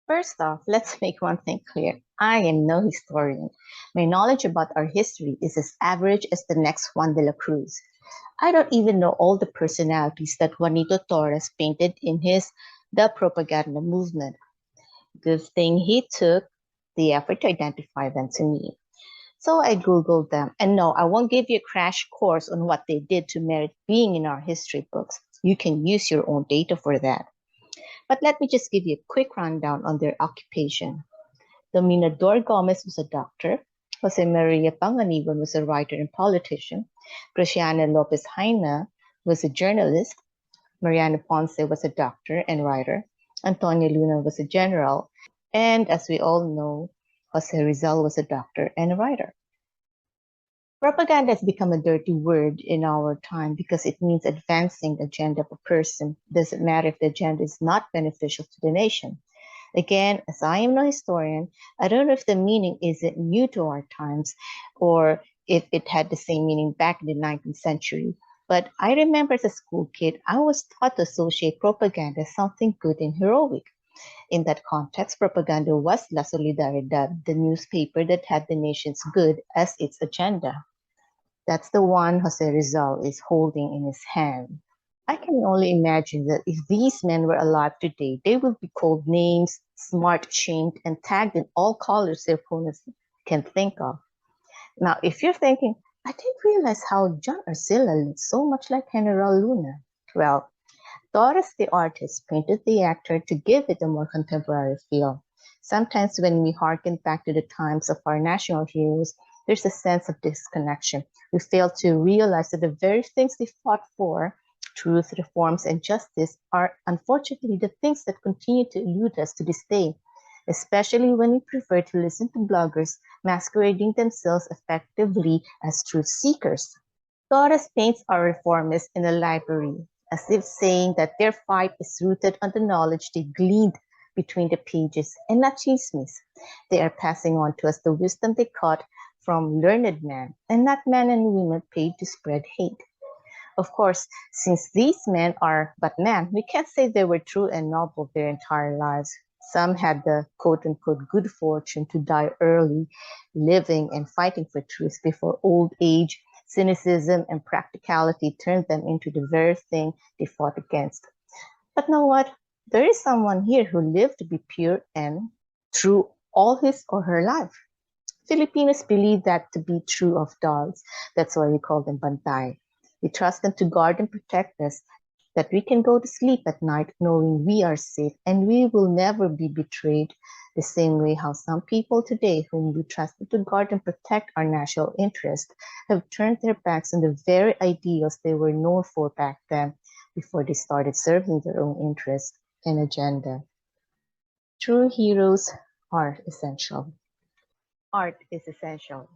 First off, let's make one thing clear. I am no historian. My knowledge about our history is as average as the next Juan de la Cruz. I don't even know all the personalities that Juanito Torres painted in his The Propaganda Movement. Good thing he took the effort to identify them to me. So I Googled them. And no, I won't give you a crash course on what they did to merit being in our history books. You can use your own data for that. But let me just give you a quick rundown on their occupation. Dominador Gomez was a doctor. Jose Maria Panganiban was a writer and politician. Graciana Lopez Jaina was a journalist. Mariano Ponce was a doctor and writer. Antonio Luna was a general. And as we all know, Jose Rizal was a doctor and a writer. Propaganda has become a dirty word in our time because it means advancing the agenda of a person. It doesn't matter if the agenda is not beneficial to the nation. Again, as I am no historian, I don't know if the meaning isn't new to our times or if it had the same meaning back in the 19th century. But I remember as a school kid, I was taught to associate propaganda as something good and heroic. In that context, propaganda was La Solidaridad, the newspaper that had the nation's good as its agenda. That's the one Jose Rizal is holding in his hand. I can only imagine that if these men were alive today, they would be called names, smart shamed, and tagged in all colors their opponents can think of. Now, if you're thinking, I didn't realize how John Arcilla looked so much like General Luna. Well, Torres the artist painted the actor to give it a more contemporary feel. Sometimes when we harken back to the times of our national heroes, there's a sense of disconnection. We fail to realize that the very things they fought for, truth, reforms, and justice, are unfortunately the things that continue to elude us to this day, especially when we prefer to listen to bloggers masquerading themselves effectively as truth seekers. Torres paints our reformists in a library, as if saying that their fight is rooted on the knowledge they gleaned between the pages and not chismes. They are passing on to us the wisdom they caught from learned men and not men and women paid to spread hate. Of course, since these men are but men, we can't say they were true and noble their entire lives. Some had the quote-unquote good fortune to die early, living and fighting for truth before old age, cynicism, and practicality turned them into the very thing they fought against. But know what? There is someone here who lived to be pure and true all his or her life. Filipinos believe that to be true of dogs. That's why we call them bantay. We trust them to guard and protect us, that we can go to sleep at night knowing we are safe and we will never be betrayed, the same way how some people today whom we trusted to guard and protect our national interest have turned their backs on the very ideals they were known for back then before they started serving their own interest and agenda. True heroes are essential. Art is essential.